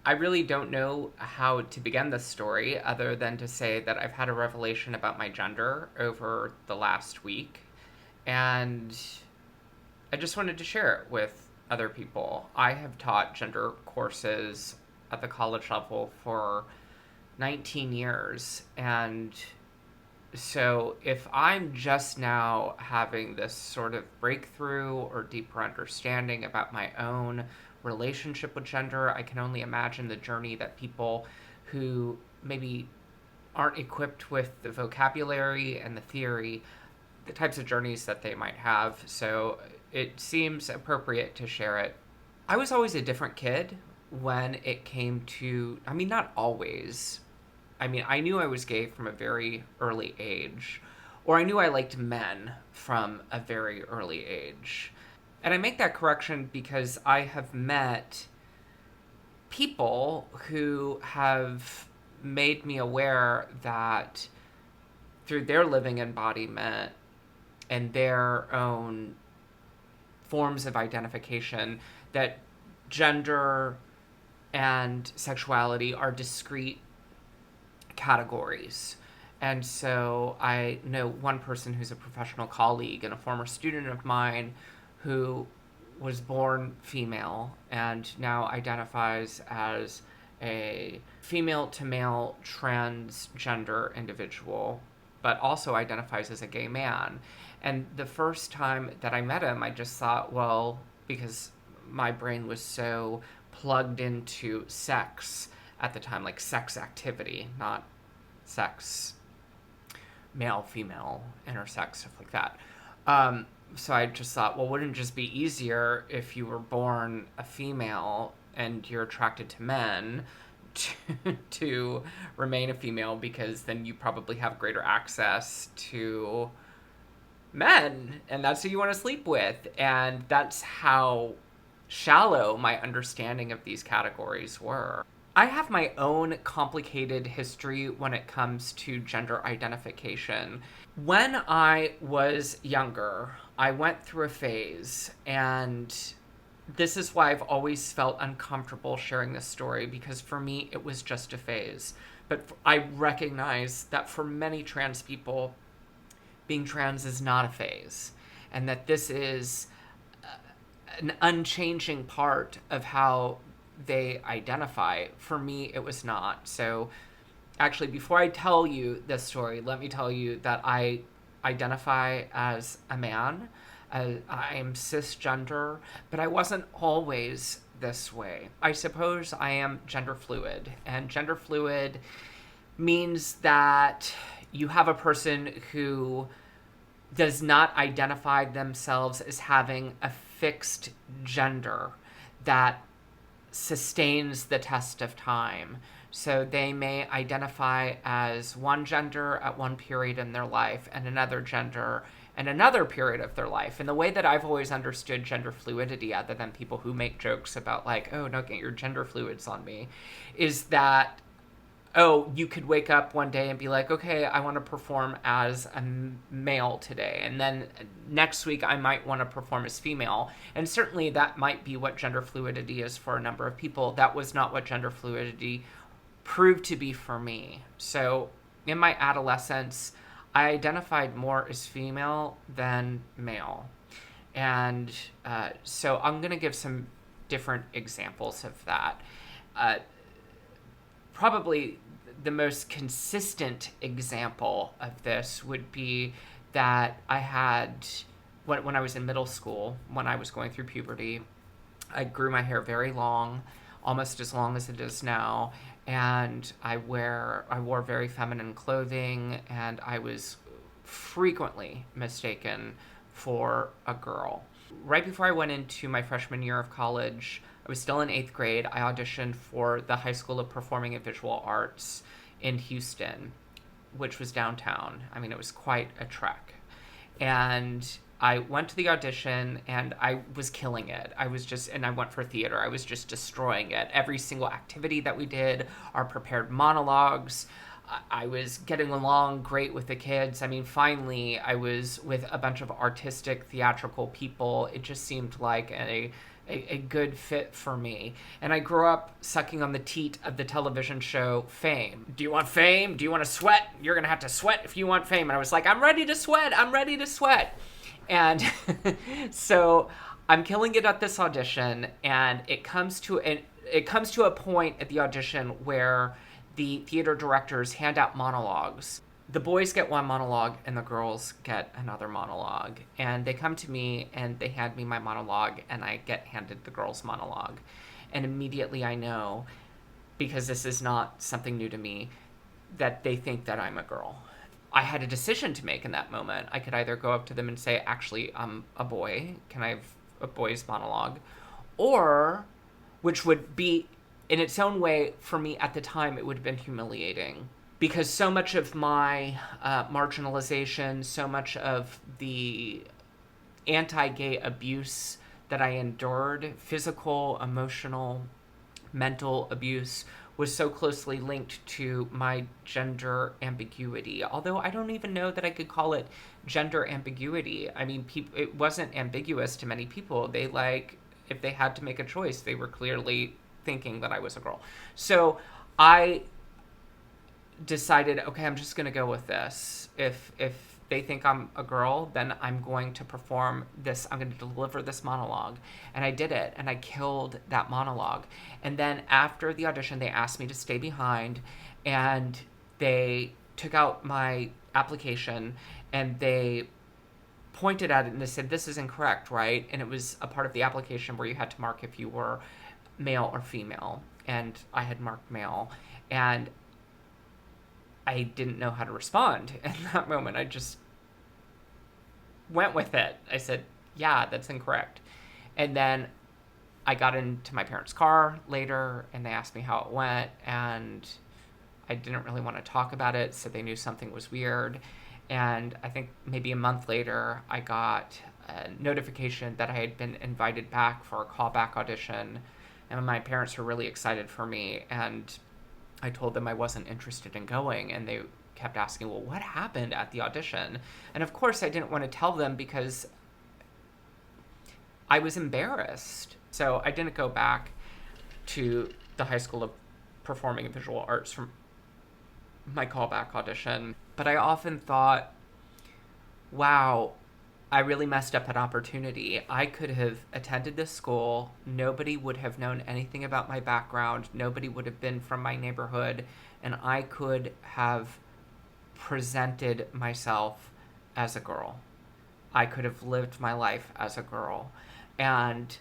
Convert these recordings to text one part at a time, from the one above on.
I really don't know how to begin this story other than to say that I've had a revelation about my gender over the last week, and I just wanted to share it with other people. I have taught gender courses at the college level for 19 years, and so if I'm just now having this sort of breakthrough or deeper understanding about my own relationship with gender, I can only imagine the journey that people who maybe aren't equipped with the vocabulary and the theory, the types of journeys that they might have. So it seems appropriate to share it. I was always a different kid when it came to, I mean, not always. I mean, I knew I was gay from a very early age, or I knew I liked men from a very early age. And I make that correction because I have met people who have made me aware that through their living embodiment and their own forms of identification, that gender and sexuality are discrete categories. And so I know one person who's a professional colleague and a former student of mine who was born female and now identifies as a female to male transgender individual, but also identifies as a gay man. And the first time that I met him, I just thought, well, because my brain was so plugged into sex at the time, like sex activity, not sex, male, female, intersex, stuff like that. So I just thought, well, wouldn't it just be easier if you were born a female and you're attracted to men to remain a female, because then you probably have greater access to men and that's who you want to sleep with. And that's how shallow my understanding of these categories were. I have my own complicated history when it comes to gender identification. When I was younger, I went through a phase, and this is why I've always felt uncomfortable sharing this story, because for me, it was just a phase. But I recognize that for many trans people, being trans is not a phase, and that this is an unchanging part of how they identify. For me, it was not. So actually, before I tell you this story, let me tell you that I identify as a man. I am cisgender, but I wasn't always this way. I suppose I am gender fluid, and gender fluid means that you have a person who does not identify themselves as having a fixed gender that sustains the test of time. So they may identify as one gender at one period in their life and another gender in another period of their life. And the way that I've always understood gender fluidity, other than people who make jokes about like, oh, don't get your gender fluids on me, is that, oh, you could wake up one day and be like, okay, I want to perform as a male today. And then next week, I might want to perform as female. And certainly that might be what gender fluidity is for a number of people. That was not what gender fluidity proved to be for me. So in my adolescence, I identified more as female than male. And so I'm going to give some different examples of that. Probably the most consistent example of this would be that I had, when I was in middle school, when I was going through puberty, I grew my hair very long, almost as long as it is now, and I wore very feminine clothing, and I was frequently mistaken for a girl. Right before I went into my freshman year of college, I was still in 8th grade. I auditioned for the High School of Performing and Visual Arts in Houston, which was downtown. I mean, it was quite a trek. And I went to the audition and I was killing it. And I went for theater. I was just destroying it. Every single activity that we did, our prepared monologues, I was getting along great with the kids. I mean, finally, I was with a bunch of artistic, theatrical people. It just seemed like a a good fit for me. And I grew up sucking on the teat of the television show Fame. Do you want fame? Do you want to sweat? You're going to have to sweat if you want fame. And I was like, I'm ready to sweat. I'm ready to sweat. And so I'm killing it at this audition, and it comes to a point at the audition where the theater directors hand out monologues. The boys get one monologue and the girls get another monologue. And they come to me and they hand me my monologue, and I get handed the girls' monologue. And immediately I know, because this is not something new to me, that they think that I'm a girl. I had a decision to make in that moment. I could either go up to them and say, actually, I'm a boy. Can I have a boy's monologue? Or, which would be, in its own way, for me at the time, it would have been humiliating. Because so much of my marginalization, so much of the anti-gay abuse that I endured, physical, emotional, mental abuse, was so closely linked to my gender ambiguity. Although I don't even know that I could call it gender ambiguity. I mean, it wasn't ambiguous to many people. They, like, if they had to make a choice, they were clearly thinking that I was a girl. So I decided, okay, I'm just going to go with this. If they think I'm a girl, then I'm going to perform this. I'm going to deliver this monologue. And I did it, and I killed that monologue. And then after the audition, they asked me to stay behind, and they took out my application, and they pointed at it, and they said, this is incorrect, right? And it was a part of the application where you had to mark if you were male or female. And I had marked male. And I didn't know how to respond in that moment. I just went with it. I said, yeah, that's incorrect. And then I got into my parents' car later, and they asked me how it went, and I didn't really want to talk about it, so they knew something was weird. And I think maybe a month later, I got a notification that I had been invited back for a callback audition, and my parents were really excited for me, and I told them I wasn't interested in going, and they kept asking, well, what happened at the audition? And of course, I didn't want to tell them because I was embarrassed. So I didn't go back to the High School of Performing and Visual Arts for my callback audition. But I often thought, wow, I really messed up an opportunity. I could have attended this school. Nobody would have known anything about my background. Nobody would have been from my neighborhood. And I could have presented myself as a girl. I could have lived my life as a girl. And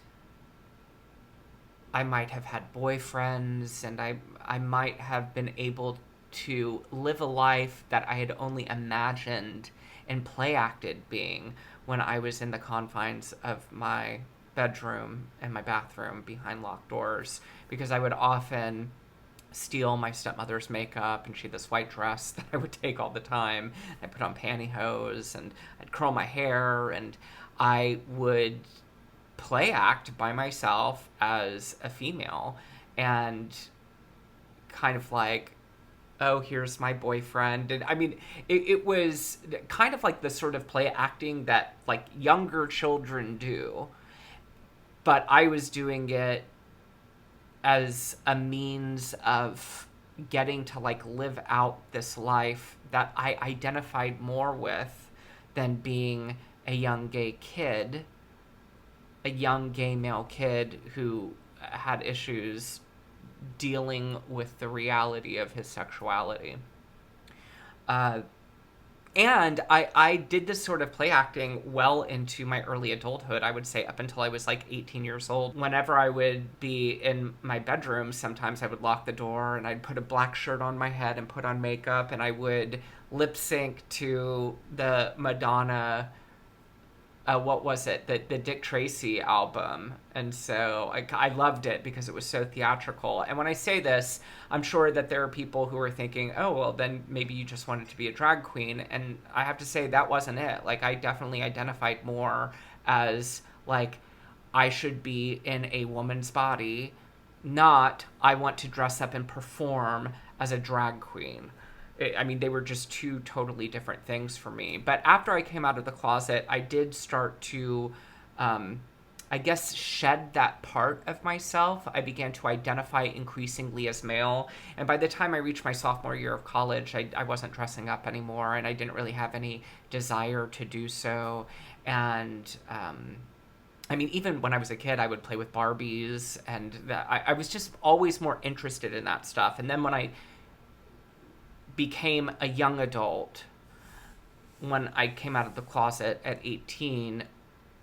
I might have had boyfriends, and I might have been able to live a life that I had only imagined and play acted being when I was in the confines of my bedroom and my bathroom behind locked doors, because I would often steal my stepmother's makeup, and she had this white dress that I would take all the time. I put on pantyhose, and I'd curl my hair, and I would play act by myself as a female, and kind of like, oh, here's my boyfriend. And I mean, it was kind of like the sort of play acting that like younger children do, but I was doing it as a means of getting to like live out this life that I identified more with than being a young gay kid, a young gay male kid who had issues dealing with the reality of his sexuality. And I did this sort of play acting well into my early adulthood, I would say up until I was like 18 years old. Whenever I would be in my bedroom, sometimes I would lock the door and I'd put a black shirt on my head and put on makeup, and I would lip sync to the Madonna, what was it? The Dick Tracy album. And so I loved it because it was so theatrical. And when I say this, I'm sure that there are people who are thinking, oh, well, then maybe you just wanted to be a drag queen. And I have to say that wasn't it. Like, I definitely identified more as, like, I should be in a woman's body, not I want to dress up and perform as a drag queen. I mean, they were just two totally different things for me. But after I came out of the closet, I did start to I guess, shed that part of myself. I began to identify increasingly as male. And by the time I reached my sophomore year of college, I wasn't dressing up anymore, and I didn't really have any desire to do so. And I mean, even when I was a kid, I would play with Barbies, and I was just always more interested in that stuff. And then when I became a young adult, when I came out of the closet at 18,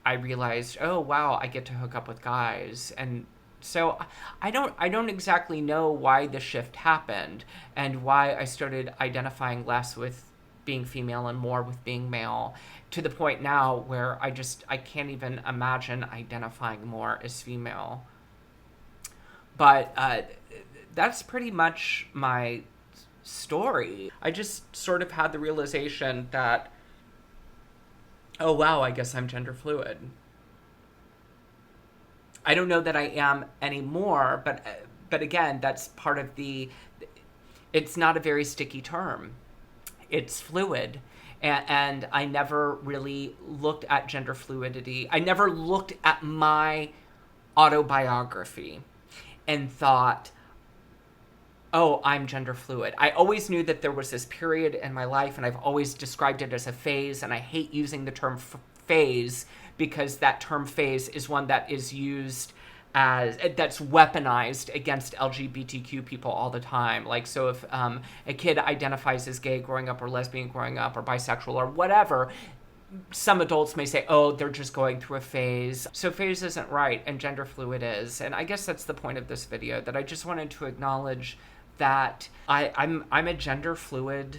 I realized, oh wow, I get to hook up with guys. And so I don't exactly know why the shift happened and why I started identifying less with being female and more with being male, to the point now where I can't even imagine identifying more as female. But that's pretty much my story. I just sort of had the realization that, oh wow, I guess I'm gender fluid. I don't know that I am anymore, but again, that's part of the. It's not a very sticky term. It's fluid, and I never really looked at gender fluidity. I never looked at my autobiography and thought, oh, I'm gender fluid. I always knew that there was this period in my life, and I've always described it as a phase, and I hate using the term phase because that term phase is one that is used as, that's weaponized against LGBTQ people all the time. Like, so if a kid identifies as gay growing up, or lesbian growing up, or bisexual, or whatever, some adults may say, oh, they're just going through a phase. So phase isn't right, and gender fluid is. And I guess that's the point of this video, that I just wanted to acknowledge that I'm a gender fluid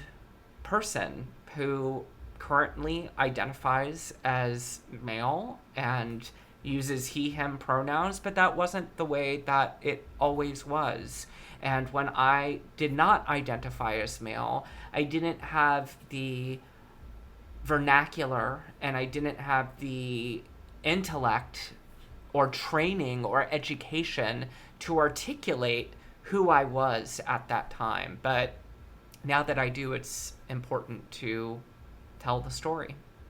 person who currently identifies as male and uses he, him pronouns, but that wasn't the way that it always was. And when I did not identify as male, I didn't have the vernacular, and I didn't have the intellect or training or education to articulate who I was at that time. But now that I do, it's important to tell the story.